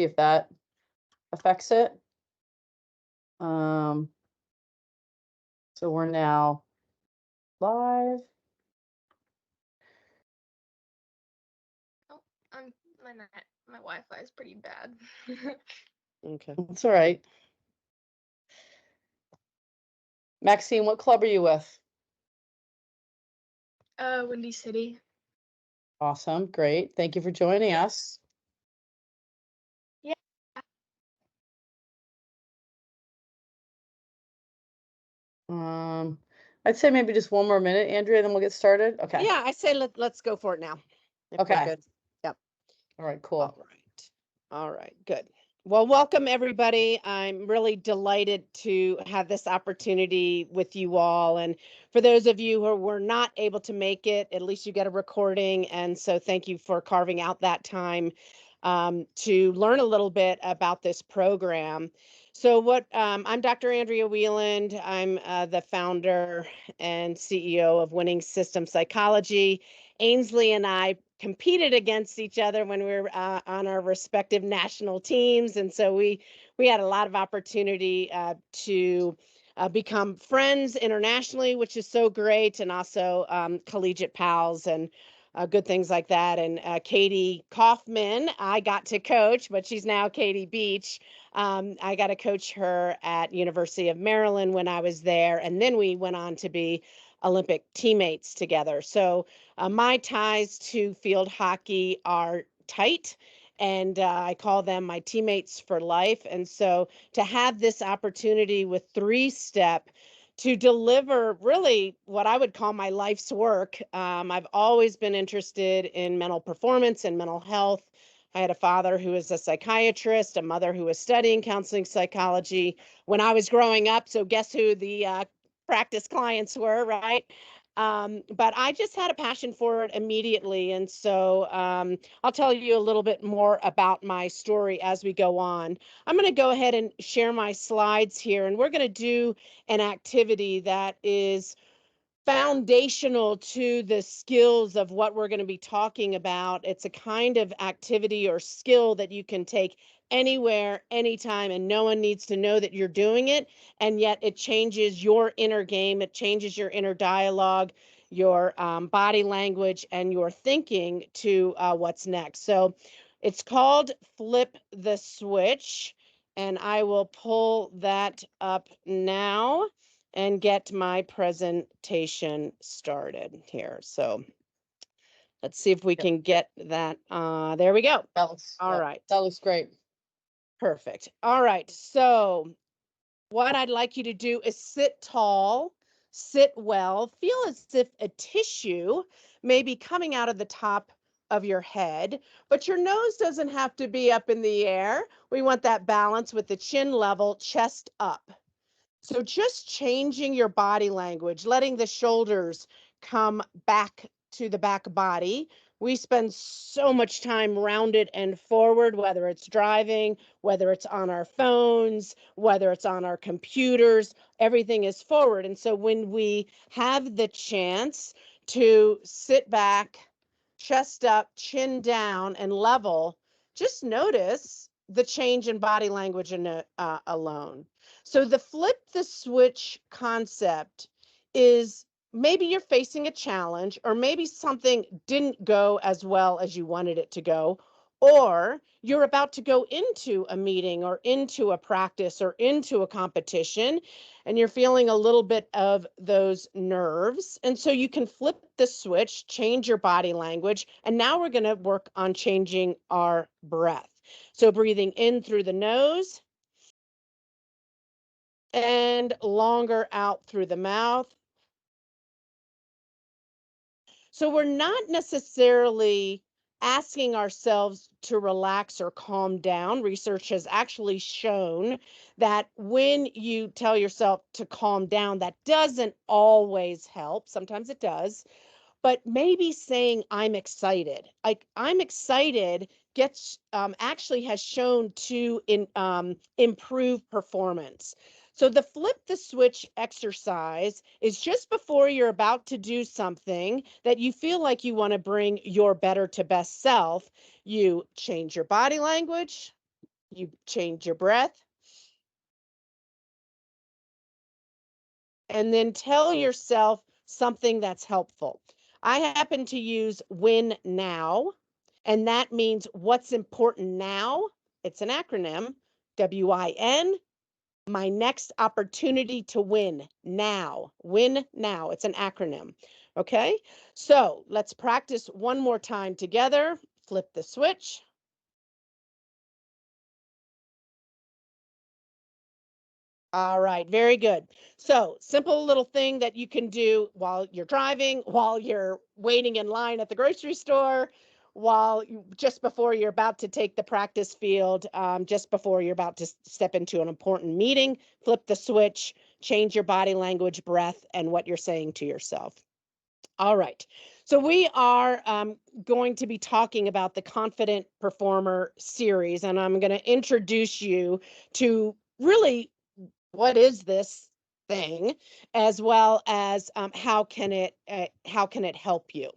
See if that affects it. So we're now live. Oh, my Wi-Fi is pretty bad. Okay. That's all right. Maxine, what club are you with? Windy City. Awesome. Great. Thank you for joining us. Yeah. I'd say maybe just one more minute, Andrea, then we'll get started. Okay. Yeah, I say let's go for it now. If we're Okay. good. Yep. All right, cool. All right. All right, good. Well, welcome everybody. I'm really delighted to have this opportunity with you all. And for those of you who were not able to make it, at least you get a recording. And so thank you for carving out that time to learn a little bit about this program. So I'm Dr. Andrea Wieland. I'm the founder and CEO of Winning System Psychology. Ainsley and I competed against each other when we were on our respective national teams, and so we had a lot of opportunity to become friends internationally, which is so great, and also collegiate pals and good things like that. And Katie Kaufman, I got to coach, but she's now Katie Beach. I got to coach her at University of Maryland when I was there, and then we went on to be Olympic teammates together. So my ties to field hockey are tight, and I call them my teammates for life. And so to have this opportunity with Three Step to deliver really what I would call my life's work. I've always been interested in mental performance and mental health. I had a father who was a psychiatrist, a mother who was studying counseling psychology when I was growing up. So guess who the practice clients were, right? But I just had a passion for it immediately. And so I'll tell you a little bit more about my story as we go on. I'm going to go ahead and share my slides here, and we're going to do an activity that is foundational to the skills of what we're going to be talking about. It's a kind of activity or skill that you can take anywhere, anytime, and no one needs to know that you're doing it. And yet it changes your inner game, it changes your inner dialogue, your body language, and your thinking to what's next. So it's called Flip the Switch, and I will pull that up now and get my presentation started here. So let's see if we can get that. There we go. All right. That looks great. Perfect. All right. So what I'd like you to do is sit tall, sit well, feel as if a tissue may be coming out of the top of your head, but your nose doesn't have to be up in the air. We want that balance with the chin level, chest up. So just changing your body language, letting the shoulders come back to the back body. We spend so much time rounded and forward, whether it's driving, whether it's on our phones, whether it's on our computers, everything is forward. And so when we have the chance to sit back, chest up, chin down, and level, just notice the change in body language alone. So the flip the switch concept is maybe you're facing a challenge, or maybe something didn't go as well as you wanted it to go, or you're about to go into a meeting or into a practice or into a competition, and you're feeling a little bit of those nerves. And so you can flip the switch, change your body language, and now we're going to work on changing our breath. So breathing in through the nose and longer out through the mouth. So we're not necessarily asking ourselves to relax or calm down. Research has actually shown that when you tell yourself to calm down, that doesn't always help. Sometimes it does. But maybe saying I'm excited, like I'm excited, gets actually has shown to improve performance. So the flip the switch exercise is just before you're about to do something that you feel like you want to bring your better to best self. You change your body language, You change your breath. And then tell yourself something that's helpful. I happen to use win now, and that means what's important now. It's an acronym, WIN, my next opportunity to win now. Win now. It's an acronym. Okay, so let's practice one more time together. Flip the switch. All right, very good. So, simple little thing that you can do while you're driving, while you're waiting in line at the grocery store, just before you're about to take the practice field, just before you're about to step into an important meeting, flip the switch, change your body language, breath, and what you're saying to yourself. All right. So we are going to be talking about the Confident Performer series, and I'm going to introduce you to really what is this thing, as well as how can it help you.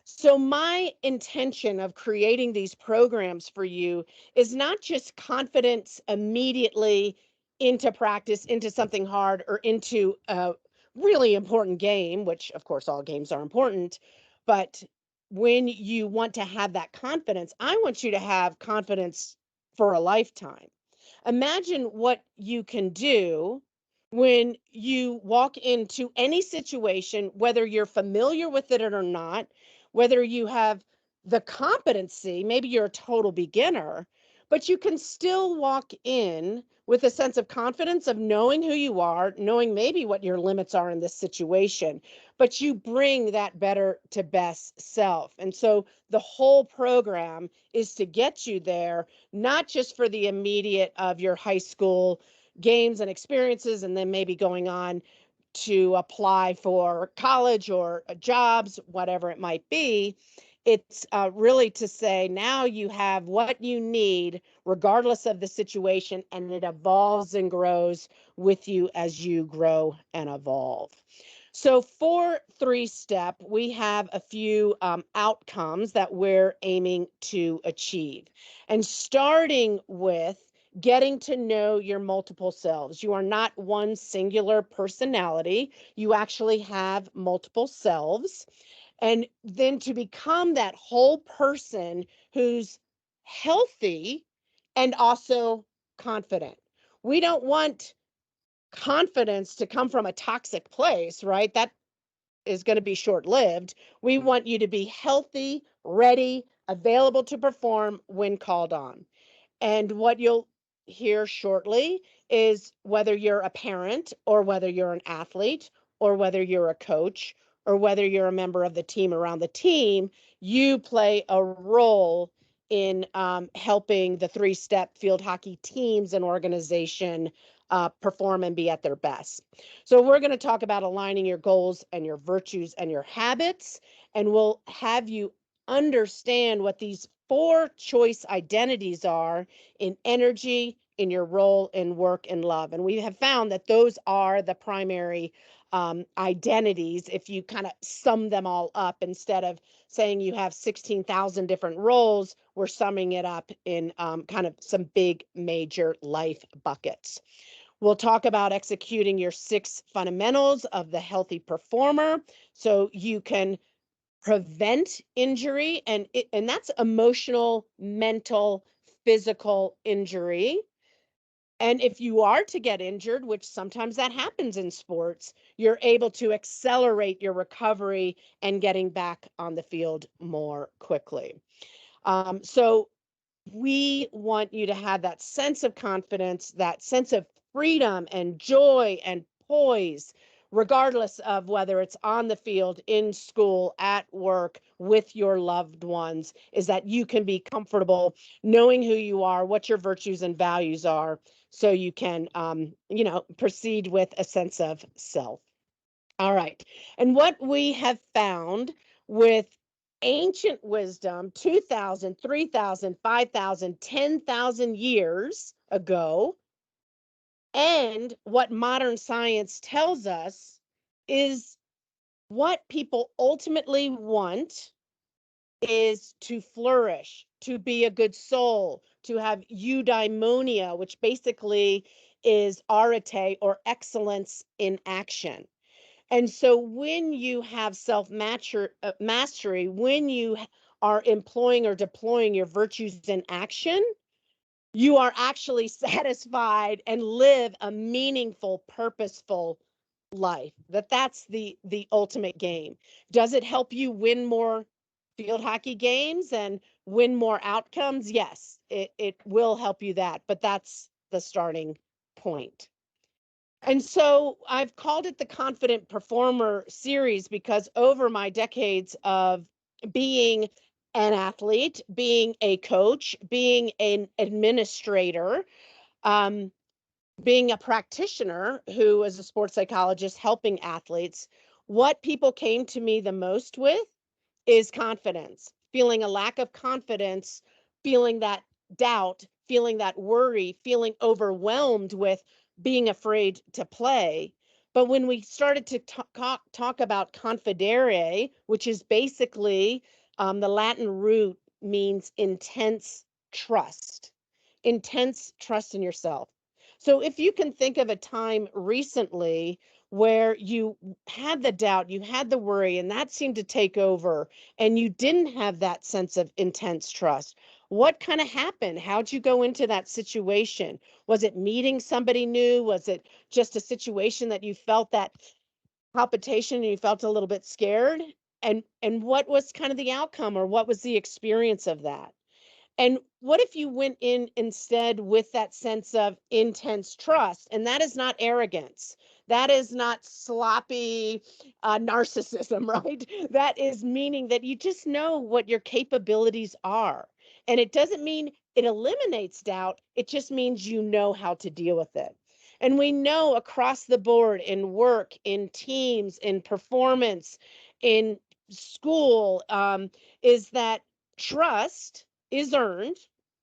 So my intention of creating these programs for you is not just confidence immediately into practice, into something hard, or into a really important game, which of course all games are important, but when you want to have that confidence, I want you to have confidence for a lifetime. Imagine what you can do when you walk into any situation, whether you're familiar with it or not, whether you have the competency, maybe you're a total beginner, but you can still walk in with a sense of confidence of knowing who you are, knowing maybe what your limits are in this situation, but you bring that better to best self. And so the whole program is to get you there, not just for the immediate of your high school games and experiences, and then maybe going on to apply for college or jobs, whatever it might be. It's really to say now you have what you need, regardless of the situation, and it evolves and grows with you as you grow and evolve. So for 3-step, we have a few outcomes that we're aiming to achieve. And starting with getting to know your multiple selves. You are not one singular personality. You actually have multiple selves. And then to become that whole person who's healthy and also confident. We don't want confidence to come from a toxic place, right? That is going to be short-lived. We want you to be healthy, ready, available to perform when called on. And what you'll hear shortly is whether you're a parent or whether you're an athlete or whether you're a coach or whether you're a member of the team around the team, you play a role in helping the 3-step field hockey teams and organization perform and be at their best. So we're going to talk about aligning your goals and your virtues and your habits, and we'll have you understand what these 4 choice identities are in energy, in your role, in work, and love. And we have found that those are the primary identities if you kind of sum them all up. Instead of saying you have 16,000 different roles, we're summing it up in kind of some big major life buckets. We'll talk about executing your 6 fundamentals of the healthy performer so you can prevent injury, and that's emotional, mental, physical injury. And if you are to get injured, which sometimes that happens in sports, you're able to accelerate your recovery and getting back on the field more quickly. So we want you to have that sense of confidence, that sense of freedom and joy and poise, regardless of whether it's on the field, in school, at work, with your loved ones, is that you can be comfortable knowing who you are, what your virtues and values are, so you can, proceed with a sense of self. All right. And what we have found with ancient wisdom 2,000, 3,000, 5,000, 10,000 years ago, and what modern science tells us is what people ultimately want is to flourish, to be a good soul, to have eudaimonia, which basically is arete or excellence in action. And so when you have mastery, when you are employing or deploying your virtues in action, you are actually satisfied and live a meaningful, purposeful life. That's the ultimate game. Does it help you win more field hockey games and win more outcomes? Yes, it will help you that, but that's the starting point. And so I've called it the Confident Performer series because over my decades of being an athlete, being a coach, being an administrator, um, being a practitioner who is a sports psychologist helping athletes, what people came to me the most with is confidence, feeling a lack of confidence, feeling that doubt, feeling that worry, feeling overwhelmed with being afraid to play. But when we started to talk about confidere, which is basically the Latin root means intense trust in yourself. So if you can think of a time recently where you had the doubt, you had the worry, and that seemed to take over, and you didn't have that sense of intense trust, what kind of happened? How'd you go into that situation? Was it meeting somebody new? Was it just a situation that you felt that palpitation and you felt a little bit scared? And what was kind of the outcome, or what was the experience of that? And what if you went in instead with that sense of intense trust? And that is not arrogance. That is not sloppy narcissism, right? That is meaning that you just know what your capabilities are. And it doesn't mean it eliminates doubt. It just means you know how to deal with it. And we know across the board in work, in teams, in performance, in school, is that trust is earned,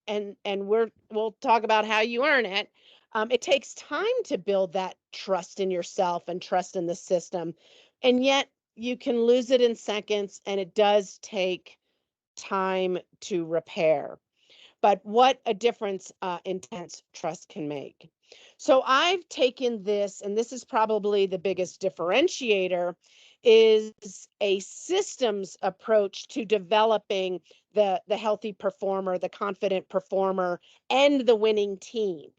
and we'll talk about how you earn it. It takes time to build that trust in yourself and trust in the system, and yet you can lose it in seconds, and it does take time to repair. But what a difference intense trust can make. So I've taken this, and this is probably the biggest differentiator, is a systems approach to developing the healthy performer, the confident performer, and the winning team.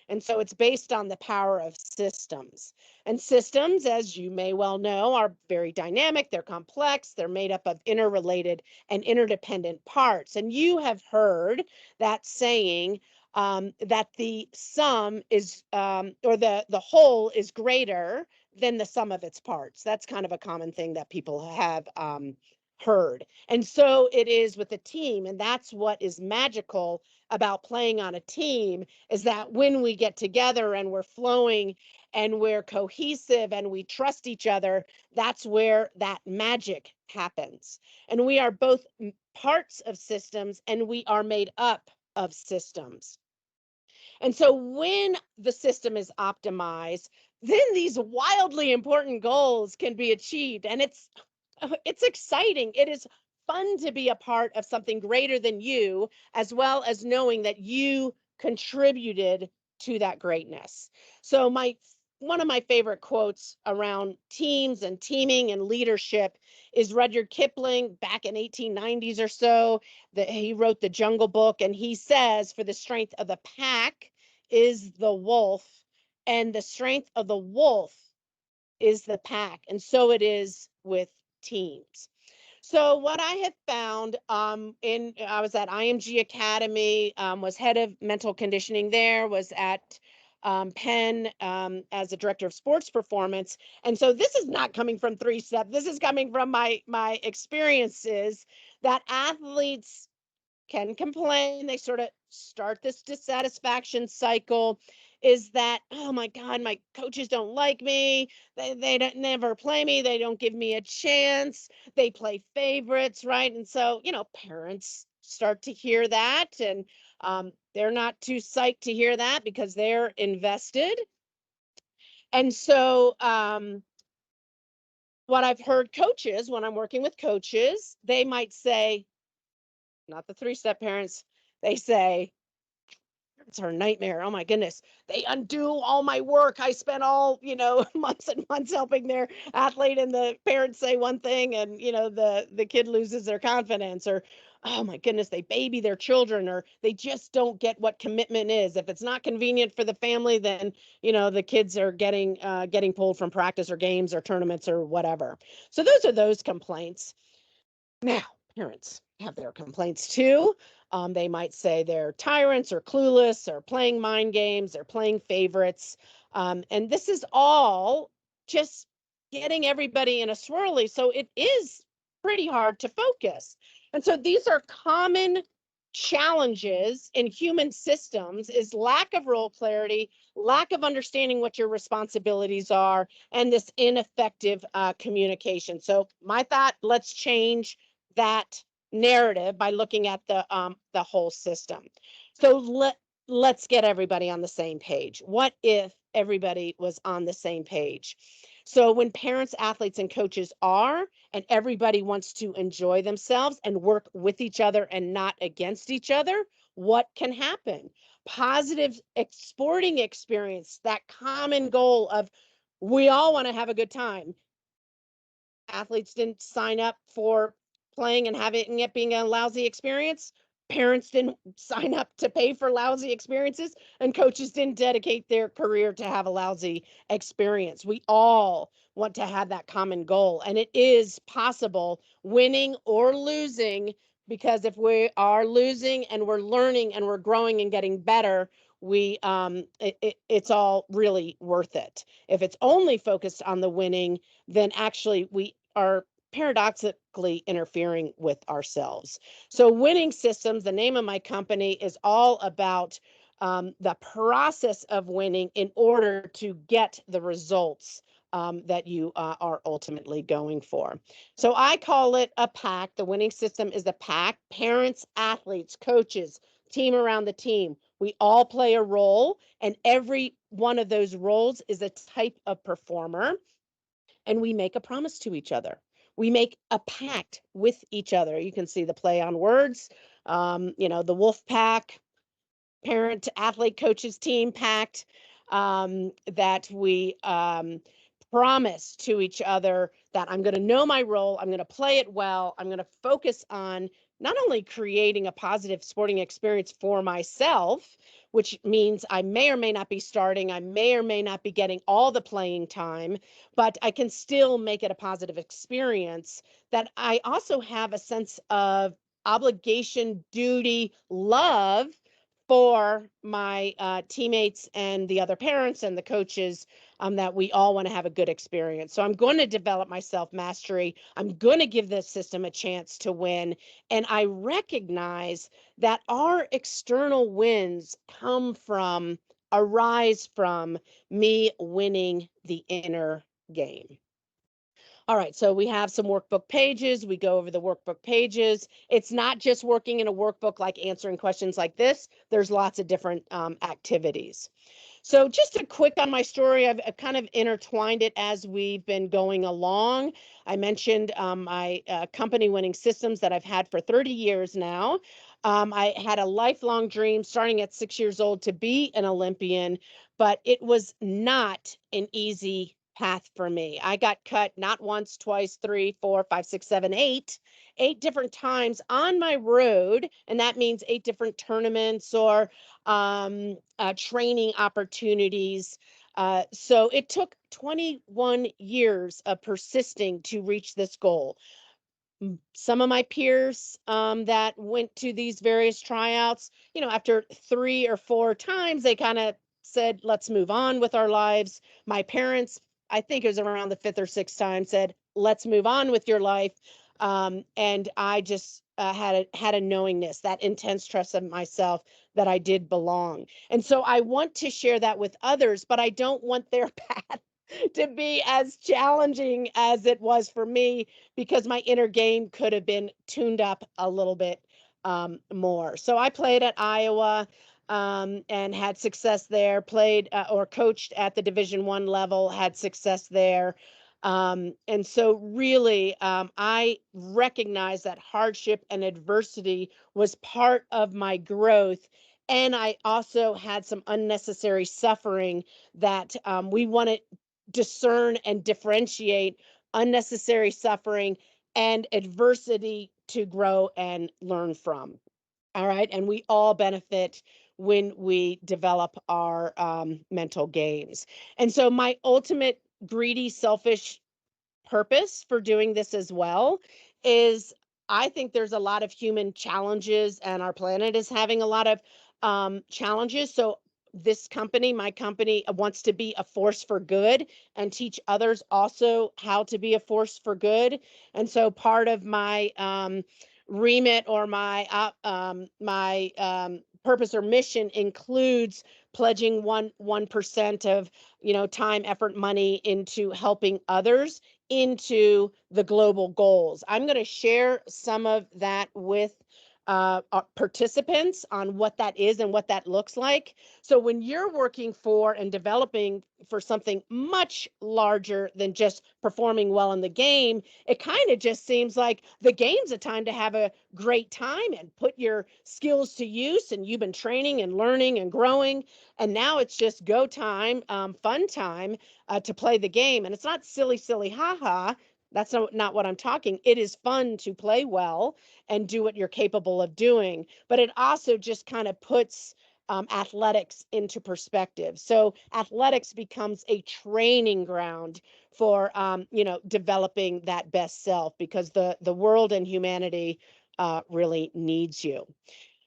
And so it's based on the power of systems. And systems, as you may well know, are very dynamic, they're complex, they're made up of interrelated and interdependent parts. And you have heard that saying, that the sum is, or the whole is greater than the sum of its parts. That's kind of a common thing that people have heard. And so it is with a team. And that's what is magical about playing on a team, is that when we get together and we're flowing and we're cohesive and we trust each other, that's where that magic happens. And we are both parts of systems, and we are made up of systems. And so when the system is optimized, then these wildly important goals can be achieved. And it's exciting. It is fun to be a part of something greater than you, as well as knowing that you contributed to that greatness. So one of my favorite quotes around teams and teaming and leadership is Rudyard Kipling back in 1890s or so. He wrote the Jungle Book, and he says, for the strength of the pack is the wolf, and the strength of the wolf is the pack. And so it is with teams. So what I have found, I was at IMG Academy, was head of mental conditioning there, was at Penn as a director of sports performance. And so this is not coming from 3-Step. This is coming from my experiences, that athletes can complain. They sort of start this dissatisfaction cycle, is that, oh my God, my coaches don't like me. They don't never play me. They don't give me a chance. They play favorites, right? And so, parents start to hear that, and they're not too psyched to hear that because they're invested. And so what I've heard coaches, when I'm working with coaches, they might say, not the 3-Step parents, they say, It's a nightmare. Oh my goodness. They undo all my work. I spent all, months and months helping their athlete, and the parents say one thing, and the kid loses their confidence, or oh my goodness, they baby their children, or they just don't get what commitment is. If it's not convenient for the family, then the kids are getting pulled from practice or games or tournaments or whatever. So those are those complaints. Now, parents have their complaints too. They might say they're tyrants or clueless or playing mind games or playing favorites. And this is all just getting everybody in a swirly. So it is pretty hard to focus. And so these are common challenges in human systems: is lack of role clarity, lack of understanding what your responsibilities are, and this ineffective communication. So my thought, let's change that narrative by looking at the whole system. So let's get everybody on the same page. What if everybody was on the same page? So when parents, athletes, and coaches are, and everybody wants to enjoy themselves and work with each other and not against each other, what can happen? Positive sporting experience, that common goal of we all want to have a good time. Athletes didn't sign up for playing and having it being a lousy experience. Parents didn't sign up to pay for lousy experiences, and coaches didn't dedicate their career to have a lousy experience. We all want to have that common goal, and it is possible, winning or losing, because if we are losing and we're learning and we're growing and getting better, it's all really worth it. If it's only focused on the winning, then actually we are paradoxically interfering with ourselves. So winning systems, the name of my company, is all about the process of winning in order to get the results that you are ultimately going for. So I call it a pack. The winning system is a pack: parents, athletes, coaches, team around the team. We all play a role, and every one of those roles is a type of performer. And we make a promise to each other. We make a pact with each other. You can see the play on words. The wolf pack, parent, athlete, coaches, team pact, that we promise to each other that I'm going to know my role, I'm going to play it well, I'm going to focus on not only creating a positive sporting experience for myself, which means I may or may not be starting, I may or may not be getting all the playing time, but I can still make it a positive experience, that I also have a sense of obligation, duty, love for my teammates and the other parents and the coaches, that we all want to have a good experience. So I'm going to develop my self-mastery. I'm going to give this system a chance to win. And I recognize that our external wins arise from me winning the inner game. All right, so we have some workbook pages. We go over the workbook pages. It's not just working in a workbook like answering questions like this. There's lots of different activities. So just a quick on my story, I've kind of intertwined it as we've been going along. I mentioned my company, Winning Systems, that I've had for 30 years now. I had a lifelong dream starting at 6 years old to be an Olympian, but it was not an easy path for me. I got cut not once, twice, 3, 4, 5, 6, 7, 8 different times on my road. And that means 8 different tournaments or training opportunities. So it took 21 years of persisting to reach this goal. Some of my peers that went to these various tryouts, after 3 or 4 times, they kind of said, let's move on with our lives. My parents, I think it was around the 5th or 6th time, said, let's move on with your life. And I just had a knowingness, that intense trust of myself, that I did belong. And so I want to share that with others, but I don't want their path to be as challenging as it was for me, because my inner game could have been tuned up a little bit more. So I played at Iowa and had success there, played or coached at the Division I level, had success there. And so really, I recognize that hardship and adversity was part of my growth. And I also had some unnecessary suffering that we want to discern and differentiate unnecessary suffering and adversity to grow and learn from. All right. And we all benefit when we develop our mental games. And so my ultimate greedy, selfish purpose for doing this as well is I think there's a lot of human challenges and our planet is having a lot of challenges. So this company, my company, wants to be a force for good and teach others also how to be a force for good. And so part of my remit or my purpose or mission includes pledging 1% of time, effort, money into helping others into the global goals. I'm going to share some of that with participants on what that is and what that looks like. So when you're working for and developing for something much larger than just performing well in the game, it kind of just seems like the game's a time to have a great time and put your skills to use. And you've been training and learning and growing. And now it's just go time, fun time to play the game. And it's not silly, haha. That's not what I'm talking. It is fun to play well and do what you're capable of doing. But it also just kind of puts athletics into perspective. So athletics becomes a training ground for developing that best self, because the world and humanity really needs you.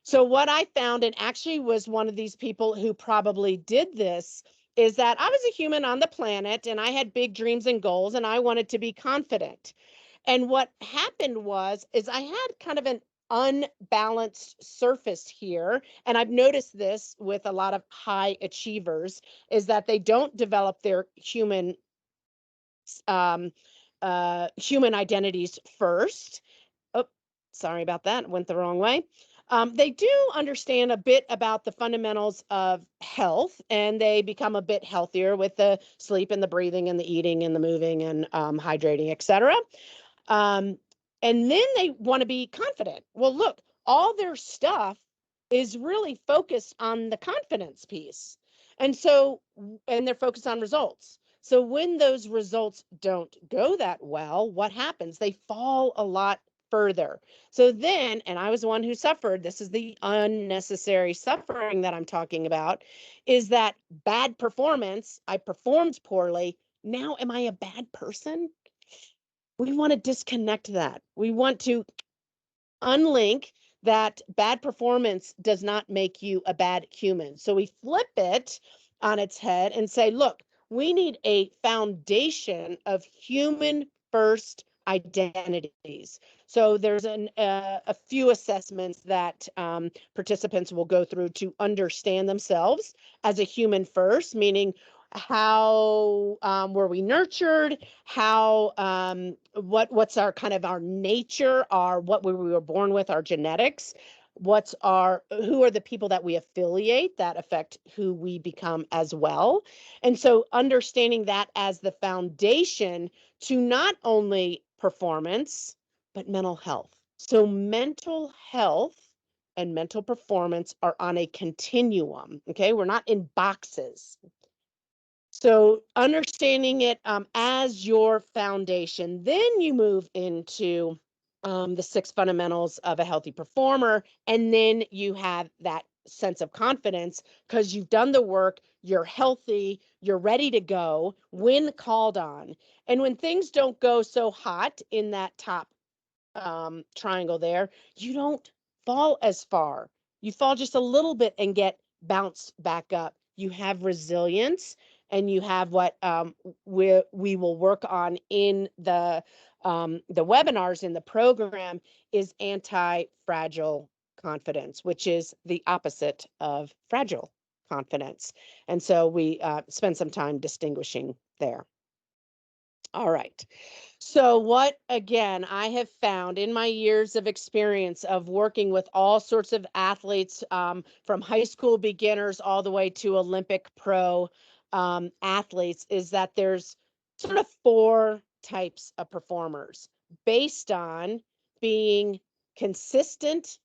So what I found, and actually was one of these people who probably did this, is that I was a human on the planet and I had big dreams and goals and I wanted to be confident. And what happened is I had kind of an unbalanced surface here. And I've noticed this with a lot of high achievers, is that they don't develop their um, human identities first. Oh, sorry about that. Went the wrong way. They do understand a bit about the fundamentals of health, and they become a bit healthier with the sleep and the breathing and the eating and the moving and hydrating, etc. Um, and then they want to be confident. Well, look, all their stuff is really focused on the confidence piece. And they're focused on results. So when those results don't go that well, what happens? They fall a lot further. So then, and I was the one who suffered, this is the unnecessary suffering that I'm talking about, is that bad performance. I performed poorly. Now, am I a bad person? We want to disconnect that. We want to unlink that bad performance does not make you a bad human. So we flip it on its head and say, look, we need a foundation of human first identities. So there's a few assessments that participants will go through to understand themselves as a human first, meaning how were we nurtured, how what's our kind of our nature, our what we were born with, our genetics, who are the people that we affiliate that affect who we become as well. And so understanding that as the foundation to not only performance but mental health. So mental health and mental performance are on a continuum. Okay, we're not in boxes. So understanding it as your foundation, then you move into the 6 fundamentals of a healthy performer, and then you have that sense of confidence because you've done the work, you're healthy, you're ready to go when called on. And when things don't go so hot in that top triangle there, you don't fall as far. You fall just a little bit and get bounced back up. You have resilience, and you have what we will work on in the webinars in the program is anti-fragile confidence, which is the opposite of fragile confidence. And so we spend some time distinguishing there. All right. So what, again, I have found in my years of experience of working with all sorts of athletes, from high school beginners all the way to Olympic pro athletes, is that there's sort of 4 types of performers based on being consistent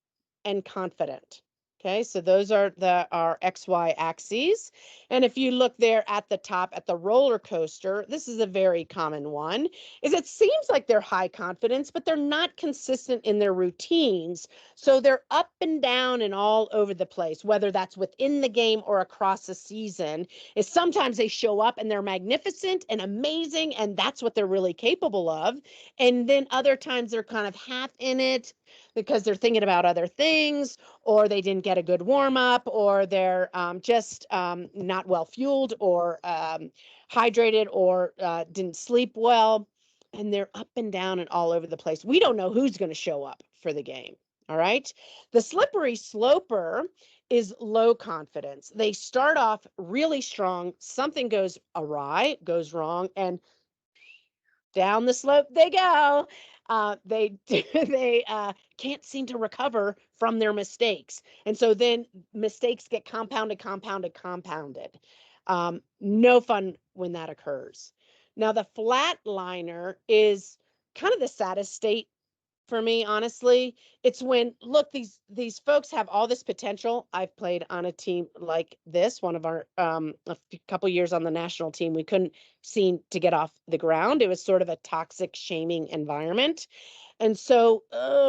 and confident. Okay, so those are our XY axes. And if you look there at the top at the roller coaster, this is a very common one, is it seems like they're high confidence, but they're not consistent in their routines. So they're up and down and all over the place, whether that's within the game or across the season. Is sometimes they show up and they're magnificent and amazing, and that's what they're really capable of. And then other times they're kind of half in it because they're thinking about other things, or they didn't get a good warm up, or they're just not well fueled or hydrated, or didn't sleep well. And they're up and down and all over the place. We don't know who's going to show up for the game. All right. The slippery sloper is low confidence. They start off really strong. Something goes awry, goes wrong, and down the slope they go. They can't seem to recover from their mistakes, and so then mistakes get compounded. No fun when that occurs. Now the flatliner is kind of the saddest state for me, honestly. It's when, look, these folks have all this potential. I've played on a team like this, one of our couple years on the national team. We couldn't seem to get off the ground. It was sort of a toxic, shaming environment. And so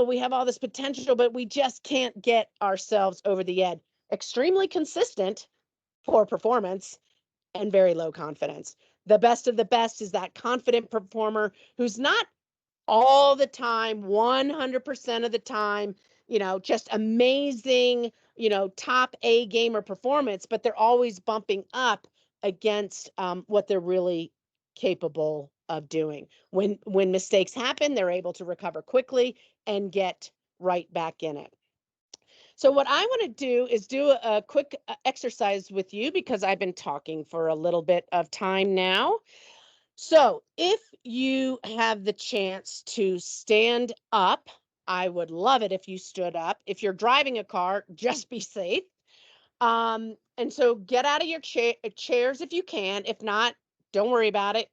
we have all this potential, but we just can't get ourselves over the edge. Extremely consistent, poor performance, and very low confidence. The best of the best is that confident performer who's not all the time, 100% of the time, just amazing, top A gamer performance, but they're always bumping up against what they're really capable of doing. When mistakes happen, they're able to recover quickly and get right back in it. So what I want to do is do a quick exercise with you, because I've been talking for a little bit of time now. So if you have the chance to stand up, I would love it if you stood up. If you're driving a car, just be safe. And so get out of your chairs if you can. If not, don't worry about it.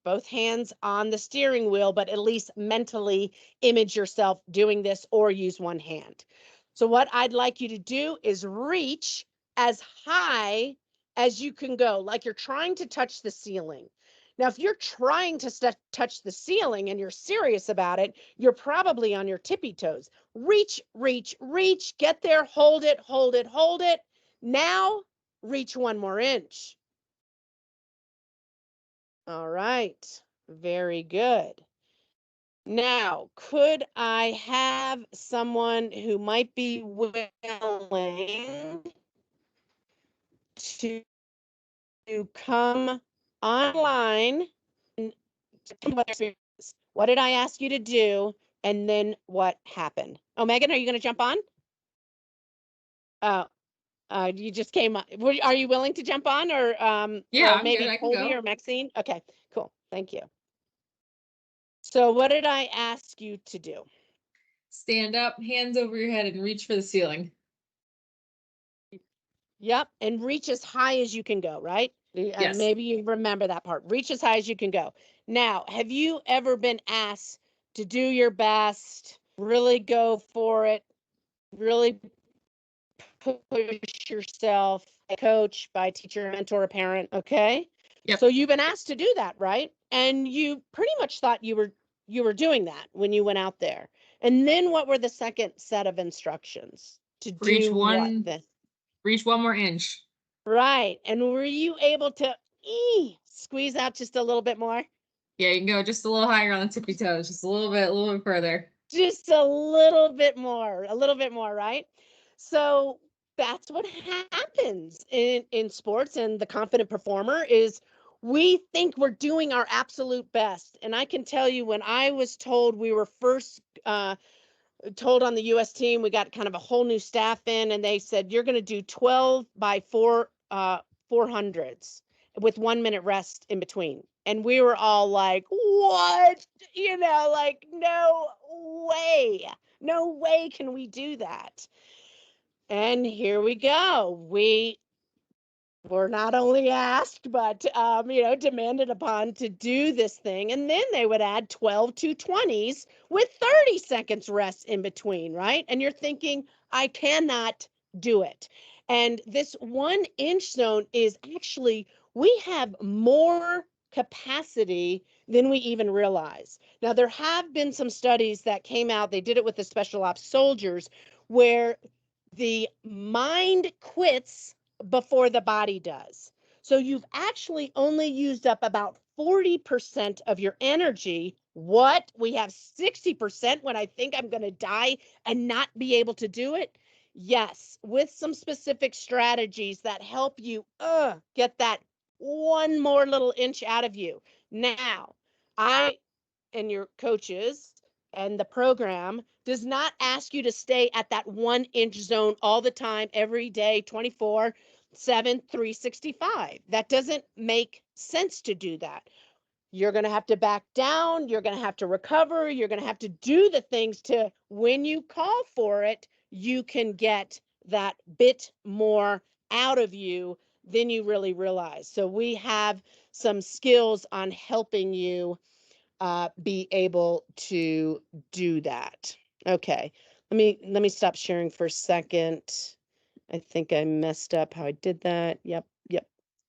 Both hands on the steering wheel, but at least mentally image yourself doing this, or use one hand. So what I'd like you to do is reach as high as you can go, like you're trying to touch the ceiling. Now, if you're trying to touch the ceiling and you're serious about it, you're probably on your tippy toes. Reach, reach, reach, get there, hold it, hold it, hold it. Now, reach one more inch. All right, very good. Now, could I have someone who might be willing to come online and tell me what their experience is? What did I ask you to do? And then what happened? Oh, Megan, are you going to jump on? You just came on. Are you willing to jump on, or Yeah, or I'm maybe good. I can Colby go. or Maxine? Okay, cool. Thank you. So what did I ask you to do? Stand up, hands over your head, and reach for the ceiling. Yep, and reach as high as you can go, right? Yes. Maybe you remember that part. Reach as high as you can go. Now, have you ever been asked to do your best, really go for it, really push yourself, by a coach, by a teacher, mentor, a parent, okay? Yep. So you've been asked to do that, right? And you pretty much thought you were doing that when you went out there. And then what were the second set of instructions to Reach do one- what then? Reach one more inch. Right. And were you able to squeeze out just a little bit more? Yeah, you can go just a little higher on the tippy toes, just a little bit further. Just a little bit more, right? So that's what happens in sports, and the confident performer is, we think we're doing our absolute best. And I can tell you, when I was told we were first told on the US team, we got kind of a whole new staff in, and they said, you're going to do 12 by 400s with 1 minute rest in between. And we were all like, what? Like, no way can we do that. And here we go. We were not only asked, but demanded upon to do this thing. And then they would add 12 220s with 30 seconds rest in between, right? And you're thinking, I cannot do it. And this 1-inch zone is actually, we have more capacity than we even realize. Now, there have been some studies that came out, they did it with the special ops soldiers, where the mind quits before the body does. So you've actually only used up about 40% of your energy. What? We have 60% when I think I'm going to die and not be able to do it? Yes, with some specific strategies that help you get that one more little inch out of you. Now, I and your coaches and the program does not ask you to stay at that 1-inch zone all the time, every day, 24/7, 365. That doesn't make sense to do that. You're going to have to back down. You're going to have to recover. You're going to have to do the things to, when you call for it, you can get that bit more out of you than you really realize. So we have some skills on helping you be able to do that. Okay, let me stop sharing for a second. I think I messed up how I did that. Yep.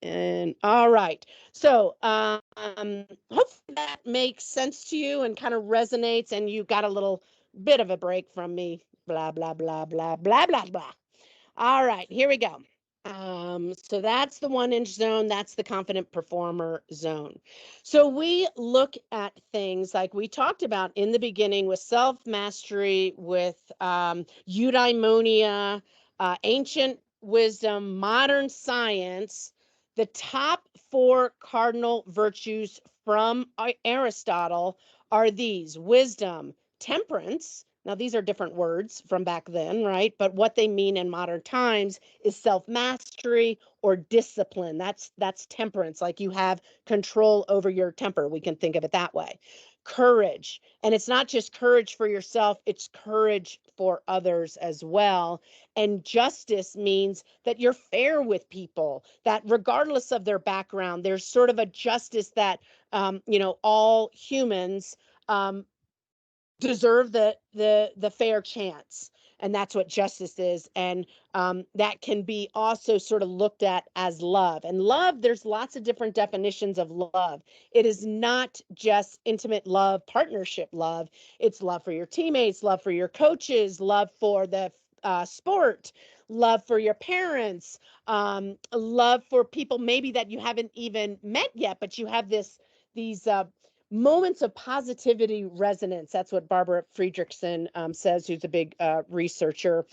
And all right. So hopefully that makes sense to you and kind of resonates, and you got a little bit of a break from me. Blah, blah, blah, blah, blah, blah, blah. All right, here we go. So that's the 1-inch zone. That's the confident performer zone. So we look at things like we talked about in the beginning with self-mastery, with eudaimonia, ancient wisdom, modern science. The top 4 cardinal virtues from Aristotle are these: wisdom, temperance. Now, these are different words from back then, right? But what they mean in modern times is self-mastery or discipline. That's temperance, like you have control over your temper. We can think of it that way. Courage. And it's not just courage for yourself, it's courage for others as well. And justice means that you're fair with people, that regardless of their background, there's sort of a justice that, all humans deserve the fair chance. And that's what justice is. And that can be also sort of looked at as love. And love, there's lots of different definitions of love. It is not just intimate love, partnership love. It's love for your teammates, love for your coaches, love for the sport, love for your parents, love for people maybe that you haven't even met yet, but you have these moments of positivity resonance. That's what Barbara Friedrichsen says, who's a big researcher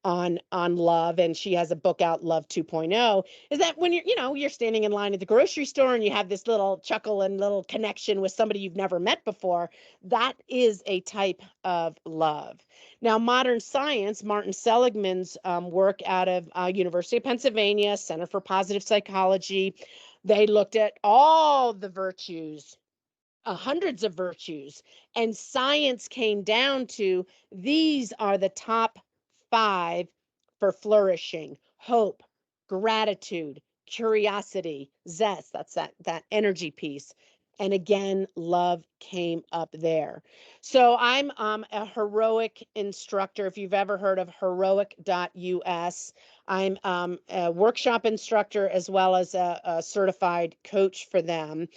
on love, and she has a book out, Love 2.0, is that when you're standing in line at the grocery store and you have this little chuckle and little connection with somebody you've never met before, that is a type of love. Now, modern science, Martin Seligman's work out of University of Pennsylvania, Center for Positive Psychology, they looked at all the virtues, hundreds of virtues, and science came down to these are the top 5 for flourishing: hope, gratitude, curiosity, zest. That's that energy piece. And again, love came up there. So I'm a heroic instructor. If you've ever heard of heroic.us, I'm a workshop instructor as well as a certified coach for them.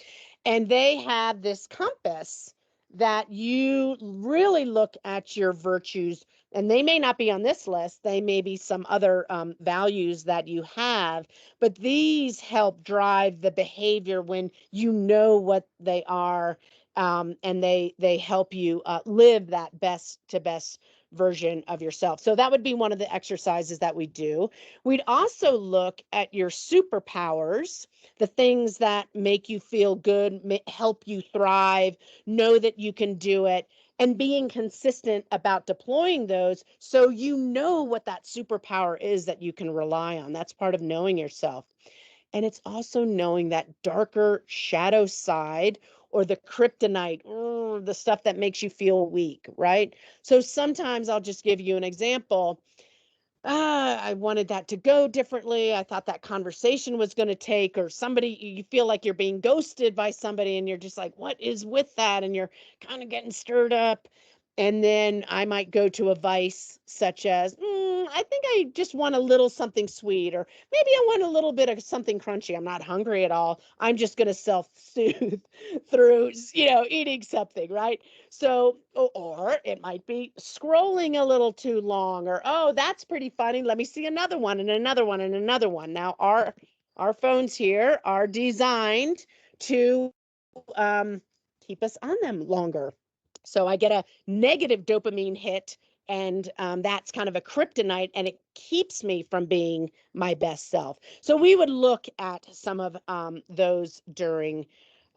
And they have this compass that you really look at your virtues, and they may not be on this list. They may be some other values that you have, but these help drive the behavior when you know what they are, and they help you live that best to best version of yourself. So that would be one of the exercises that we do. We'd also look at your superpowers, the things that make you feel good, help you thrive, know that you can do it, and being consistent about deploying those so you know what that superpower is that you can rely on. That's part of knowing yourself. And it's also knowing that darker shadow side, or the kryptonite, the stuff that makes you feel weak, right? So sometimes I'll just give you an example. I wanted that to go differently. I thought that conversation was going to take, or somebody, you feel like you're being ghosted by somebody and you're just like, what is with that? And you're kind of getting stirred up. And then I might go to a vice such as, I think I just want a little something sweet, or maybe I want a little bit of something crunchy. I'm not hungry at all. I'm just going to self-soothe through, eating something, right? So, or it might be scrolling a little too long, or, oh, that's pretty funny. Let me see another one and another one and another one. Now, our phones here are designed to keep us on them longer. So I get a negative dopamine hit, and that's kind of a kryptonite, and it keeps me from being my best self. So we would look at some of those during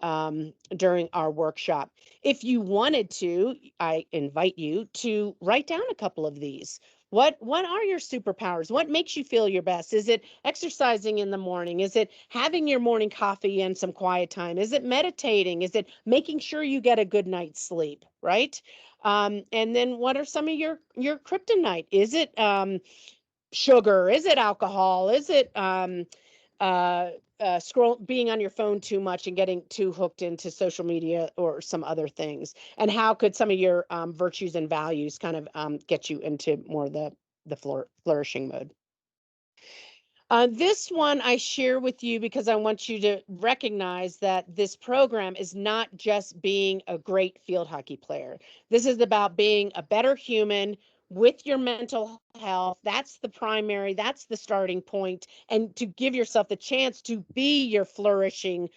our workshop. If you wanted to, I invite you to write down a couple of these. What are your superpowers? What makes you feel your best? Is it exercising in the morning? Is it having your morning coffee and some quiet time? Is it meditating? Is it making sure you get a good night's sleep, right? And then what are some of your kryptonite? Is it sugar? Is it alcohol? Is it being on your phone too much and getting too hooked into social media or some other things? And how could some of your virtues and values kind of get you into more of the flourishing mode? This one I share with you because I want you to recognize that this program is not just being a great field hockey player. This is about being a better human with your mental health. That's the primary, that's the starting point, and to give yourself the chance to be your flourishing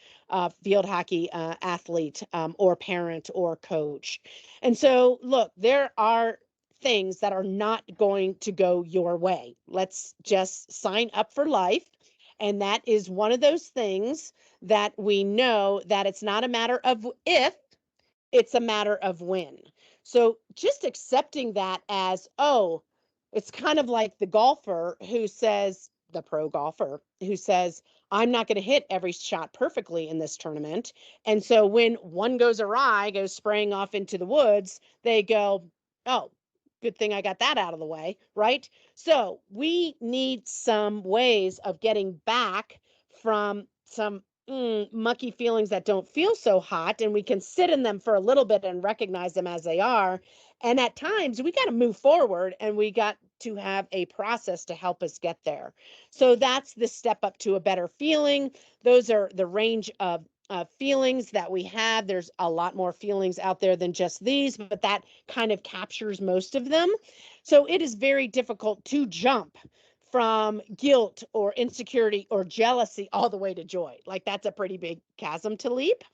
field hockey athlete or parent or coach. And so, look, there are things that are not going to go your way. Let's just sign up for life. And that is one of those things that we know that it's not a matter of if, it's a matter of when. So just accepting that as, oh, it's kind of like the golfer who says, the pro golfer who says, I'm not going to hit every shot perfectly in this tournament. And so when one goes awry, goes spraying off into the woods, they go, oh, good thing I got that out of the way, right? So we need some ways of getting back from some mucky feelings that don't feel so hot, and we can sit in them for a little bit and recognize them as they are. And at times we got to move forward, and we got to have a process to help us get there. So that's the step up to a better feeling. Those are the range of feelings that we have. There's a lot more feelings out there than just these, but that kind of captures most of them. So it is very difficult to jump from guilt or insecurity or jealousy all the way to joy. Like, that's a pretty big chasm to leap.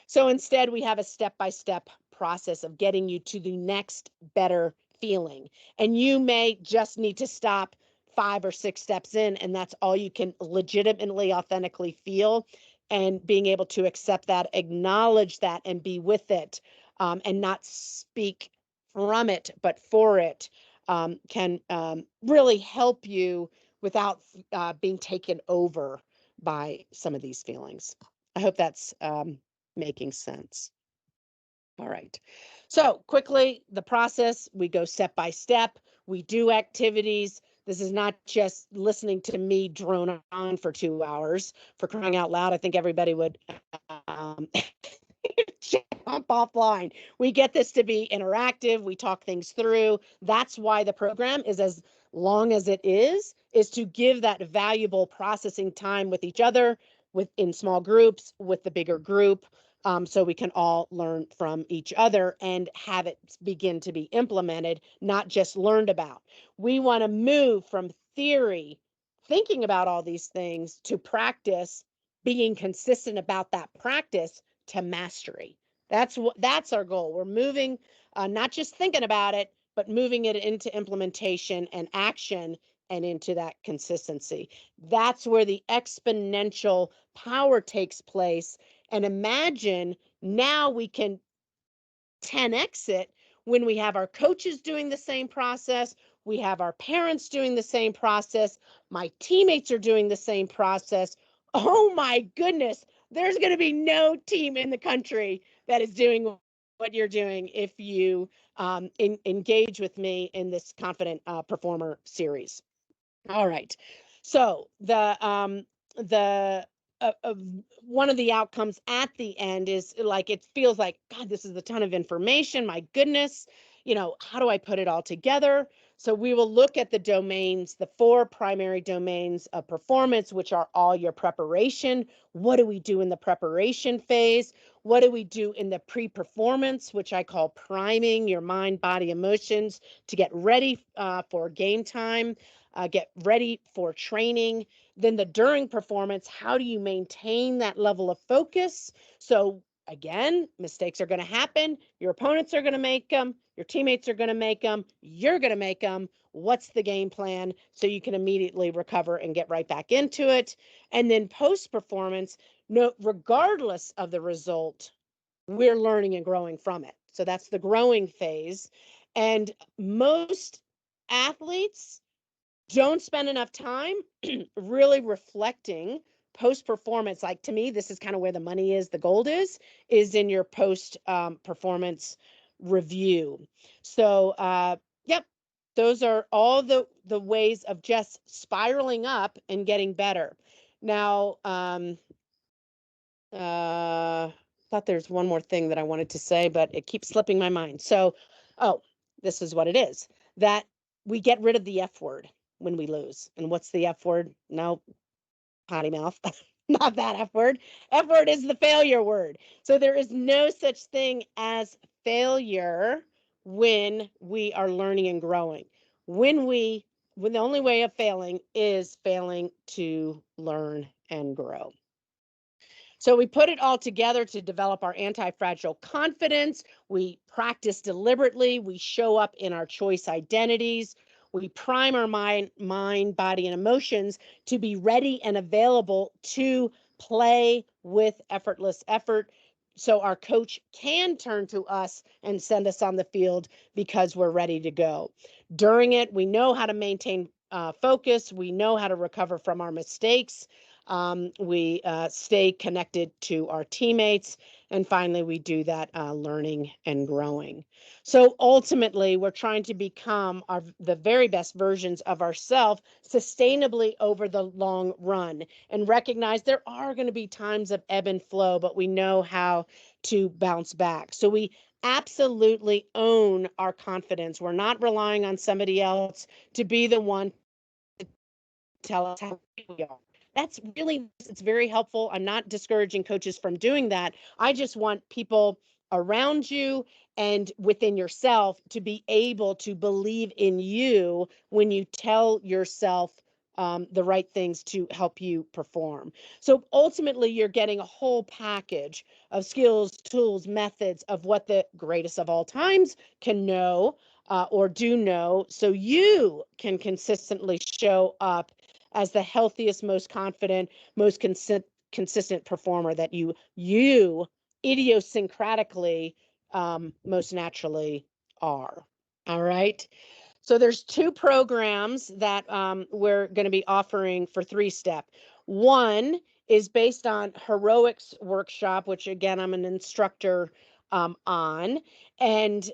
So instead, we have a step-by-step process of getting you to the next better feeling. And you may just need to stop 5 or 6 steps in, and that's all you can legitimately, authentically feel. And being able to accept that, acknowledge that, and be with it, and not speak from it, but for it, can really help you without being taken over by some of these feelings. I hope that's making sense. All right. So quickly, the process, we go step by step. We do activities. This is not just listening to me drone on for 2 hours. For crying out loud, I think everybody would jump offline. We get this to be interactive. We talk things through. That's why the program is as long as it is to give that valuable processing time with each other, in small groups, with the bigger group, so we can all learn from each other and have it begin to be implemented, not just learned about. We want to move from theory, thinking about all these things, to practice, being consistent about that practice, to mastery. That's our goal. We're moving, not just thinking about it, but moving it into implementation and action, and into that consistency. That's where the exponential power takes place. And imagine now we can 10x it when we have our coaches doing the same process, we have our parents doing the same process, my teammates are doing the same process. Oh my goodness, there's going to be no team in the country that is doing what you're doing if you engage with me in this Confident Performer series. All right. So the one of the outcomes at the end is, like, it feels like, God, this is a ton of information. My goodness. how do I put it all together? So we will look at the domains, the 4 primary domains of performance, which are all your preparation. What do we do in the preparation phase? What do we do in the pre-performance, which I call priming your mind, body, emotions to get ready for game time, get ready for training. Then the during performance, how do you maintain that level of focus? So again, mistakes are going to happen. Your opponents are going to make them. Your teammates are going to make them. You're going to make them. What's the game plan so you can immediately recover and get right back into it? And then post performance, no, regardless of the result, we're learning and growing from it. So that's the growing phase. And most athletes don't spend enough time really reflecting post performance. Like, to me, this is kind of where the money is, the gold is in your post performance review. So yep, those are all the ways of just spiraling up and getting better. Now thought there's one more thing that I wanted to say, but it keeps slipping my mind. So this is what it is, that we get rid of the F word when we lose. And what's the F word? No, potty mouth. Not that F word. F word is the failure word. So there is no such thing as failure when we are learning and growing. When the only way of failing is failing to learn and grow. So we put it all together to develop our anti-fragile confidence. We practice deliberately. We show up in our choice identities. We prime our mind, body, and emotions to be ready and available to play with effortless effort. So our coach can turn to us and send us on the field because we're ready to go. During it, we know how to maintain focus. We know how to recover from our mistakes. We stay connected to our teammates. And finally, we do that learning and growing. So ultimately, we're trying to become the very best versions of ourselves sustainably over the long run, and recognize there are going to be times of ebb and flow, but we know how to bounce back. So we absolutely own our confidence. We're not relying on somebody else to be the one to tell us how we are. That's really, it's very helpful. I'm not discouraging coaches from doing that. I just want people around you and within yourself to be able to believe in you when you tell yourself the right things to help you perform. So ultimately, you're getting a whole package of skills, tools, methods of what the greatest of all times can know or do know, so you can consistently show up as the healthiest, most confident, most consistent performer that you idiosyncratically most naturally are. All right. So there's 2 programs that we're going to be offering for 3-step. One is based on Heroics Workshop, which again, I'm an instructor on, and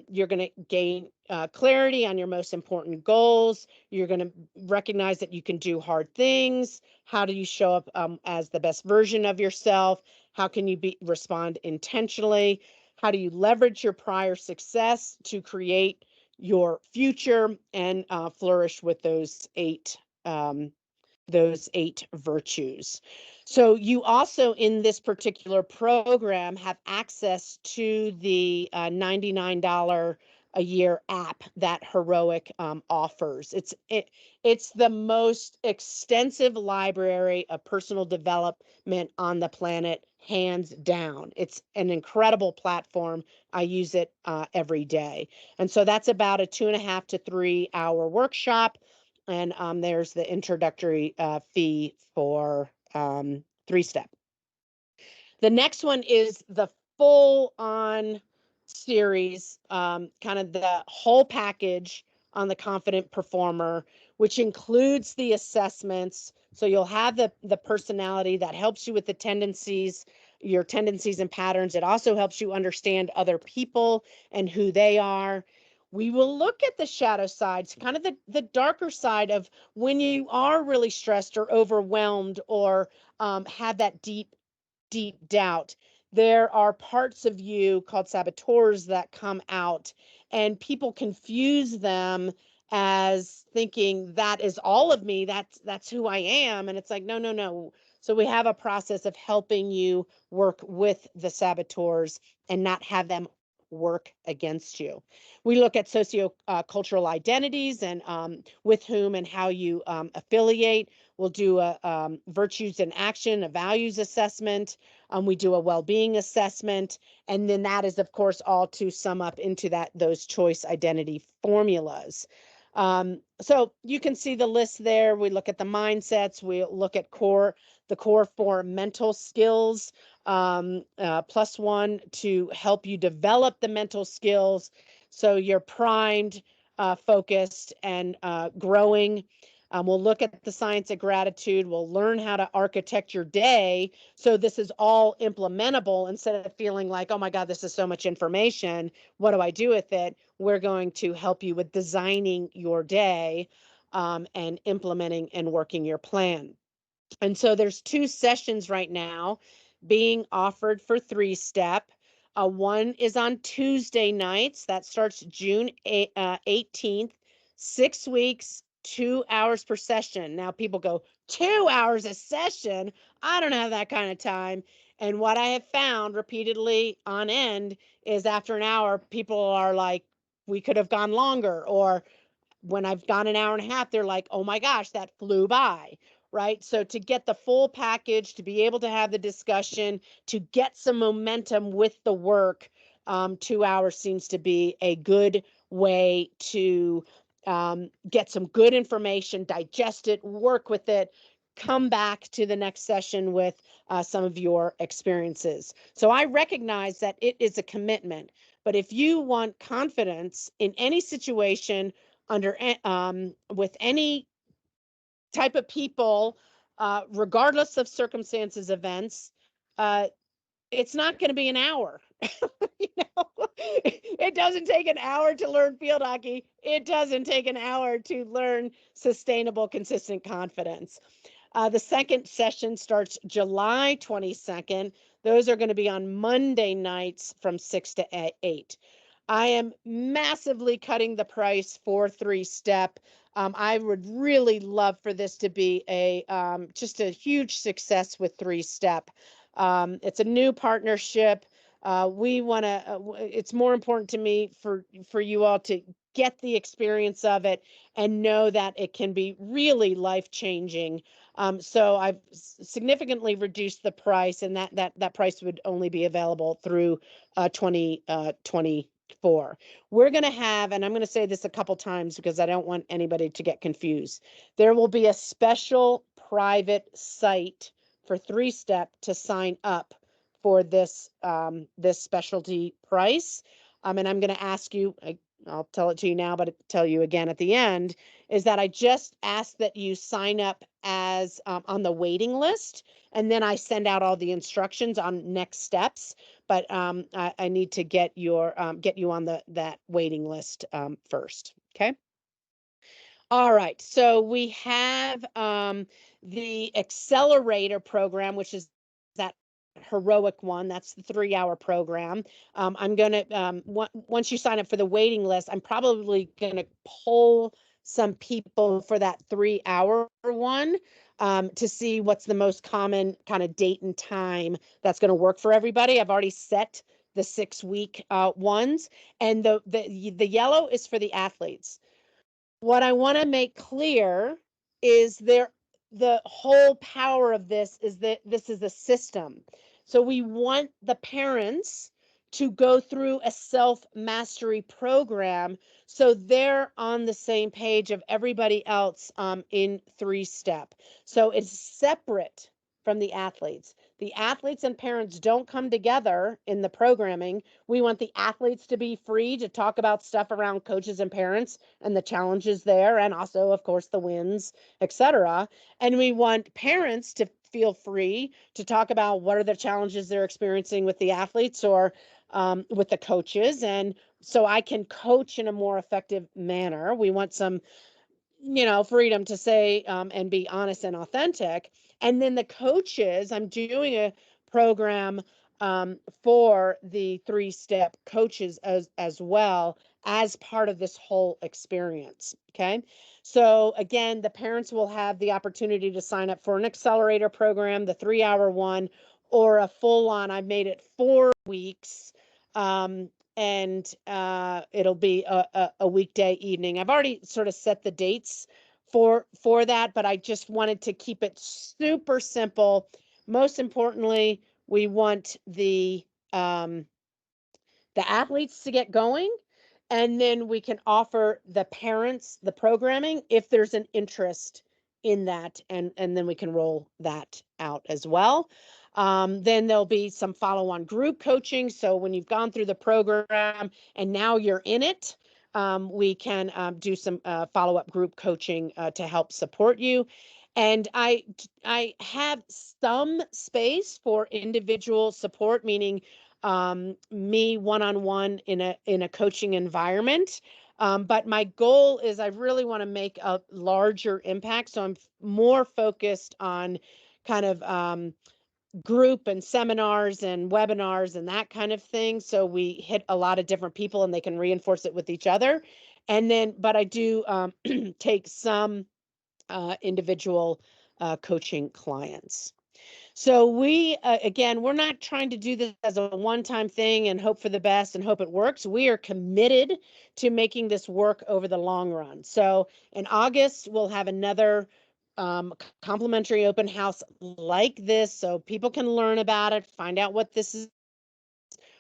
you're going to gain clarity on your most important goals. You're going to recognize that you can do hard things. How do you show up as the best version of yourself? How can you respond intentionally? How do you leverage your prior success to create your future and flourish with those 8 virtues? So you also, in this particular program, have access to the $99 a year app that Heroic offers. It's the most extensive library of personal development on the planet, hands down. It's an incredible platform. I use it every day. And so that's about a 2.5 to 3 hour workshop. And there's the introductory fee for 3-step. The next one is the full-on series, kind of the whole package on the Confident Performer, which includes the assessments. So you'll have the personality that helps you with the tendencies, your tendencies and patterns. It also helps you understand other people and who they are. We will look at the shadow sides, kind of the darker side of when you are really stressed or overwhelmed or have that deep doubt. There are parts of you called saboteurs that come out, and people confuse them as thinking that is all of me, that's who I am, and it's like no, no, no. So we have a process of helping you work with the saboteurs and not have them work against you. We look at cultural identities and with whom and how you affiliate. We'll do a virtues in action, a values assessment. We do a well-being assessment, and then that is, of course, all to sum up into those choice identity formulas. So you can see the list there. We look at the mindsets. We look at the core 4 mental skills, +1 to help you develop the mental skills so you're primed, focused, and growing. We'll look at the science of gratitude. We'll learn how to architect your day. So this is all implementable instead of feeling like, oh my God, this is so much information. What do I do with it? We're going to help you with designing your day and implementing and working your plan. And so there's 2 sessions right now being offered for 3-step. One is on Tuesday nights. That starts June 18th, 6 weeks, 2 hours per session. Now people go, 2 hours a session? I don't have that kind of time. And what I have found repeatedly on end is after an hour, people are like, we could have gone longer. Or when I've gone an hour and a half, they're like, oh my gosh, that flew by. Right. So to get the full package, to be able to have the discussion, to get some momentum with the work, 2 hours seems to be a good way to get some good information, digest it, work with it, come back to the next session with some of your experiences. So I recognize that it is a commitment, but if you want confidence in any situation with any type of people, regardless of circumstances, events, it's not going to be an hour. It doesn't take an hour to learn field hockey. It doesn't take an hour to learn sustainable, consistent confidence. The second session starts July 22nd. Those are going to be on Monday nights from 6 to 8. I am massively cutting the price for 3-step. I would really love for this to be just a huge success with 3-step. It's a new partnership. We want to. It's more important to me for you all to get the experience of it and know that it can be really life-changing. So I've significantly reduced the price, and that price would only be available through 2024. We're going to have, and I'm going to say this a couple times because I don't want anybody to get confused. There will be a special private site for 3-step to sign up for this specialty price. And I'm going to ask you, I'll tell it to you now, but I'll tell you again at the end, is that I just ask that you sign up as on the waiting list, and then I send out all the instructions on next steps. But I need to get you on that waiting list first. Okay. All right. So we have the accelerator program, which is that heroic one. That's the 3-hour program. I'm going to, once you sign up for the waiting list, I'm probably going to poll some people for that 3-hour one to see what's the most common kind of date and time that's going to work for everybody. I've already set the 6-week ones, and the yellow is for the athletes. What I want to make clear is the whole power of this is that this is a system. So we want the parents to go through a self-mastery program so they're on the same page of everybody else in 3-step. So it's separate from the athletes. The athletes and parents don't come together in the programming. We want the athletes to be free to talk about stuff around coaches and parents and the challenges there, and also, of course, the wins, etc. And we want parents to feel free to talk about what are the challenges they're experiencing with the athletes or with the coaches. And so I can coach in a more effective manner. We want some freedom to say and be honest and authentic. And then the coaches, I'm doing a program for the 3-step coaches as well, as part of this whole experience. Okay. So again, the parents will have the opportunity to sign up for an accelerator program, the 3-hour one, or a full on, I've made it 4 weeks. And it'll be a weekday evening. I've already sort of set the dates for that, but I just wanted to keep it super simple. Most importantly, we want the athletes to get going, and then we can offer the parents the programming if there's an interest in that, and then we can roll that out as well. Then there'll be some follow-on group coaching. So when you've gone through the program and now you're in it, we can do some follow-up group coaching to help support you. And I have some space for individual support, meaning me one-on-one in a coaching environment. But my goal is I really want to make a larger impact. So I'm more focused on kind of group and seminars and webinars and that kind of thing. So we hit a lot of different people and they can reinforce it with each other. And then, but I do take some individual coaching clients. So we, again, we're not trying to do this as a one-time thing and hope for the best and hope it works. We are committed to making this work over the long run. So in August, we'll have another complimentary open house like this, so people can learn about it, find out what this is,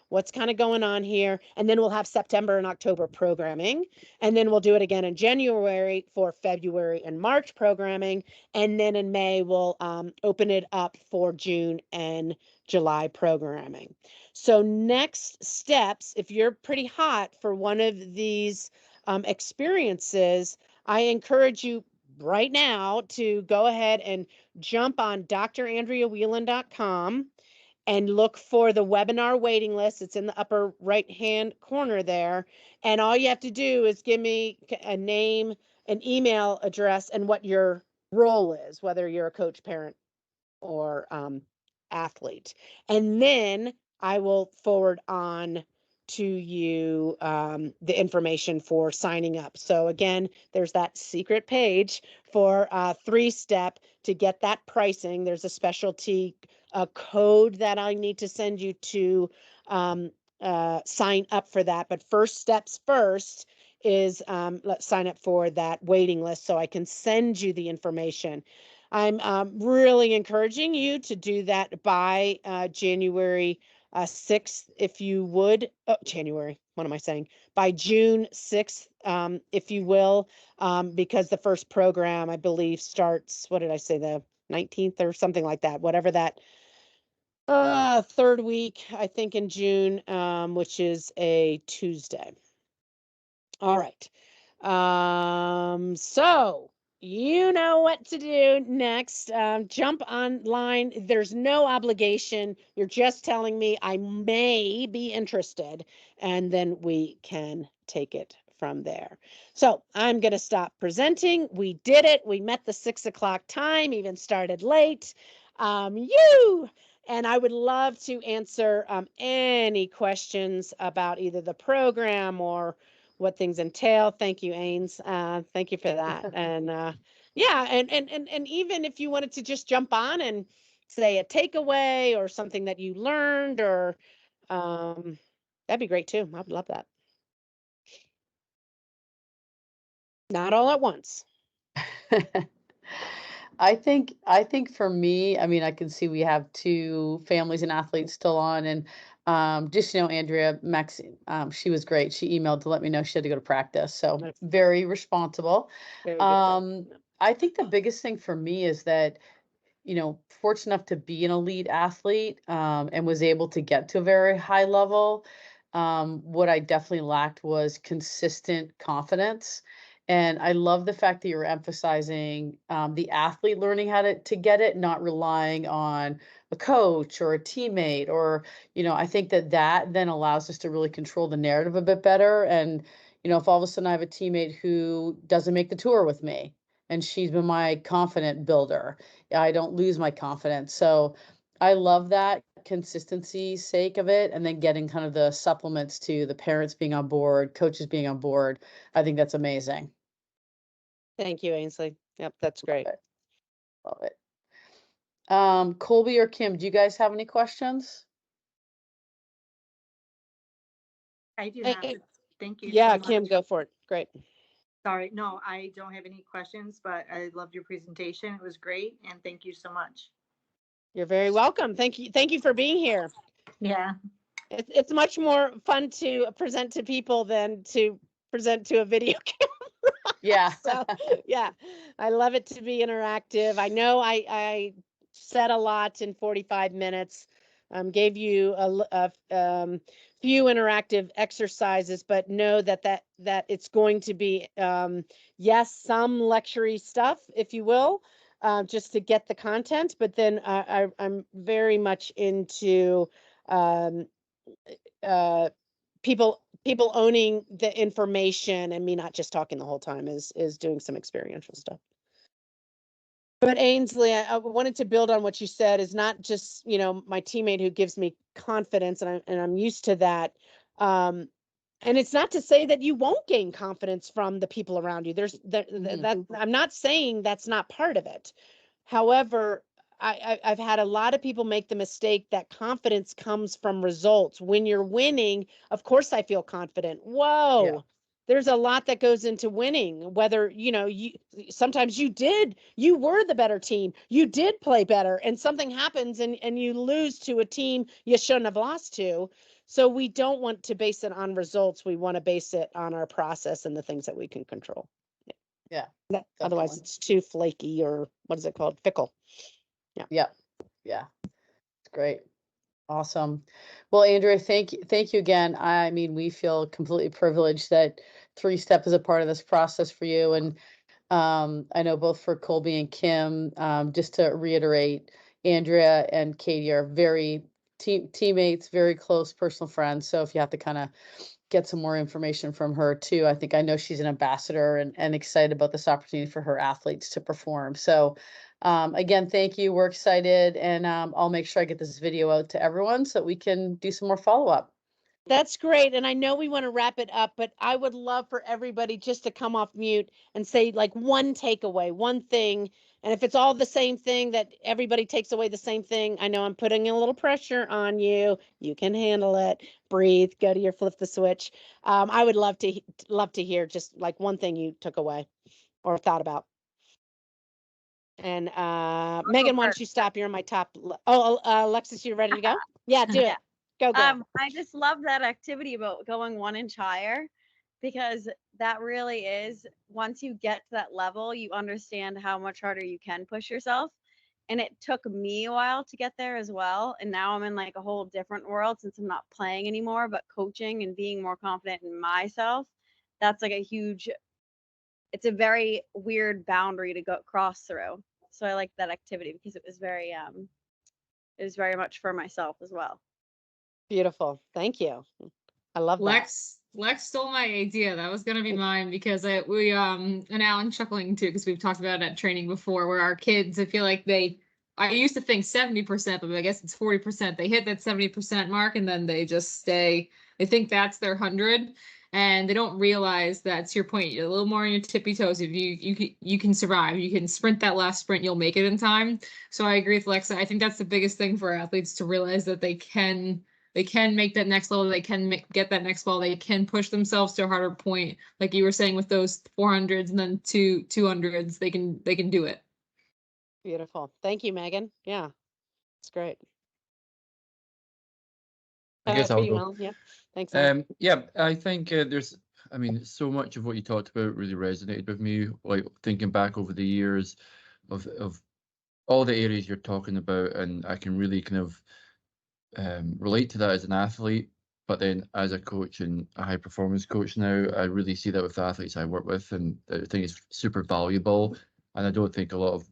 what's kind of going on here. And then we'll have September and October programming. And then we'll do it again in January for February and March programming. And then in May, we'll open it up for June and July programming. So next steps, if you're pretty hot for one of these experiences, I encourage you right now to go ahead and jump on drandreawhelan.com and look for the webinar waiting list. It's in the upper right-hand corner there. And all you have to do is give me a name, an email address, and what your role is, whether you're a coach, parent, or athlete. And then I will forward on to you the information for signing up. So again, there's that secret page for 3-step to get that pricing. There's a specialty code that I need to send you to sign up for that. But first steps first is let's sign up for that waiting list so I can send you the information. I'm really encouraging you to do that by January 6th, if you would. Oh, January, what am I saying? By June 6th, if you will, because the first program, I believe, starts, what did I say, the 19th or something like that, whatever that third week, I think, in June, which is a Tuesday. All right. So you know what to do next. Jump online. There's no obligation. You're just telling me I may be interested, and then we can take it from there. So I'm going to stop presenting. We did it. We met the 6 o'clock time, even started late. And I would love to answer any questions about either the program or what things entail. Thank you, Ains. Thank you for that. And yeah, and even if you wanted to just jump on and say a takeaway or something that you learned, or that'd be great too. I would love that. Not all at once. I think for me, I mean, I can see we have 2 families and athletes still on, and just, Andrea Maxine, she was great. She emailed to let me know she had to go to practice. So Nice. very responsible. Very good. I think the biggest thing for me is that, fortunate enough to be an elite athlete, and was able to get to a very high level. What I definitely lacked was consistent confidence. And I love the fact that you're emphasizing the athlete learning how to get it, not relying on a coach or a teammate, or, I think that then allows us to really control the narrative a bit better. And, if all of a sudden I have a teammate who doesn't make the tour with me and she's been my confident builder, I don't lose my confidence. So I love that. consistency sake of it, and then getting kind of the supplements to the parents being on board, coaches being on board. I think that's amazing. Thank you, Ainsley. Yep, that's great. it. Love it. Colby or Kim, do you guys have any questions? I do Hey, not. hey, but Thank you. Yeah, so much. Kim, go for it. Great. Sorry, no, I don't have any questions, but I loved your presentation. It was great, and thank you so much. You're very welcome. Thank you. Thank you for being here. Yeah. It's much more fun to present to people than to present to a video camera. Yeah. So, yeah, I love it to be interactive. I know I said a lot in 45 minutes, gave you a few interactive exercises, but know that it's going to be, yes, some lecture-y stuff, if you will, just to get the content, but then I'm very much into uh, people owning the information and me not just talking the whole time is doing some experiential stuff. But Ainsley, I wanted to build on what you said, is not just, my teammate who gives me confidence, and I'm used to that. And it's not to say that you won't gain confidence from the people around you. That I'm not saying that's not part of it. However, I've had a lot of people make the mistake that confidence comes from results. When you're winning, of course I feel confident. Whoa. There's a lot that goes into winning, whether, sometimes you were the better team. You did play better and something happens and you lose to a team you shouldn't have lost to. So we don't want to base it on results. We want to base it on our process and the things that we can control. Yeah. Otherwise definitely. it's too flaky, or what is it called? Fickle. Yeah. It's great. Awesome. Well, Andrea, thank you again. I mean, we feel completely privileged that 3-Step is a part of this process for you. And I know both for Colby and Kim, just to reiterate, Andrea and Katie are very teammates, very close personal friends. So if you have to kind of get some more information from her too, I know she's an ambassador and excited about this opportunity for her athletes to perform. So again, thank you. We're excited, and I'll make sure I get this video out to everyone so that we can do some more follow-up. That's great. And I know we want to wrap it up, but I would love for everybody just to come off mute and say like one takeaway, one thing. And if it's all the same thing, that everybody takes away the same thing, I know I'm putting a little pressure on you. You can handle it. Breathe, go to your flip the switch. I would love to hear just like one thing you took away or thought about. And Megan, why don't you stop? You're in my top. Alexis, you ready to go? Yeah, do it. Go. I just love that activity about going 1 inch higher, because that really is, once you get to that level, you understand how much harder you can push yourself. And it took me a while to get there as well. And now I'm in like a whole different world since I'm not playing anymore, but coaching and being more confident in myself. That's like it's a very weird boundary to go cross through. So I like that activity because it was very much for myself as well. Beautiful. Thank you. I love that. Lex stole my idea. That was gonna be mine, because and now I'm chuckling too, because we've talked about it at training before, where our kids, I feel like I used to think 70%, but I guess it's 40%. They hit that 70% mark and then they just stay. They think that's their 100, and they don't realize that, to your point, you're a little more on your tippy toes. If you can survive, you can sprint that last sprint, you'll make it in time. So I agree with Lexa. I think that's the biggest thing for athletes, to realize that they can make that next level. They can get that next ball. They can push themselves to a harder point. Like you were saying with those 400s and then 200s, they can do it. Beautiful. Thank you, Megan. Yeah, it's great. I guess I'll go. Mel. Yeah. Thanks. Mel. Yeah, I think so much of what you talked about really resonated with me. Like thinking back over the years of all the areas you're talking about, and I can really kind of relate to that as an athlete, but then as a coach and a high performance coach now, I really see that with the athletes I work with, and I think it's super valuable. And I don't think a lot of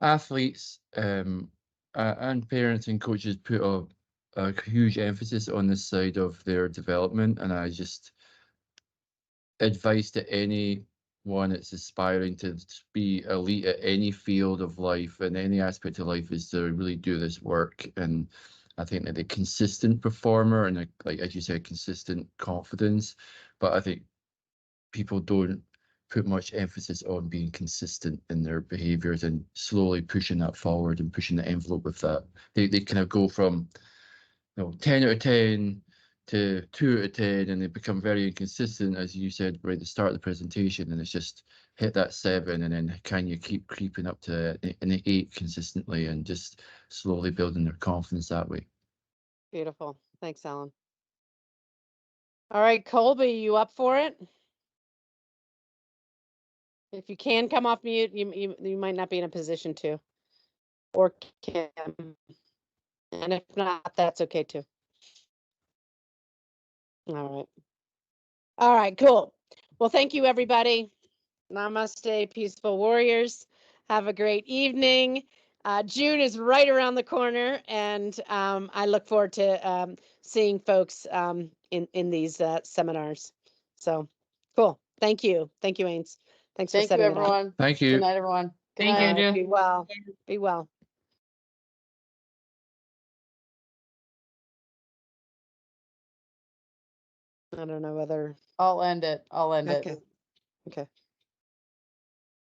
athletes and parents and coaches put a huge emphasis on this side of their development. And I just advice to any one that's aspiring to be elite at any field of life and any aspect of life is to really do this work. And I think that the consistent performer and like as you said, consistent confidence, but I think people don't put much emphasis on being consistent in their behaviors and slowly pushing that forward and pushing the envelope with that. They kind of go from 10 out of 10 to 2 out of 10 and they become very inconsistent, as you said right at the start of the presentation, and it's just hit that 7 and then can you keep creeping up to an 8 consistently and just slowly building their confidence that way. Beautiful. Thanks, Alan. All right, Colby, you up for it? If you can come off mute, you might not be in a position to. Or Kim. And if not, that's okay too. All right. All right, cool. Well, thank you, everybody. Namaste, peaceful warriors. Have a great evening. June is right around the corner, and I look forward to seeing folks in these seminars. So cool. Thank you. Thank you, Ains. Thanks for Thank you, setting it up. everyone. Thank Good you. night, everyone. Good Thank you, night. Andrea. Be well. Be well. I don't know whether. I'll end it. I'll end it. Okay. Okay.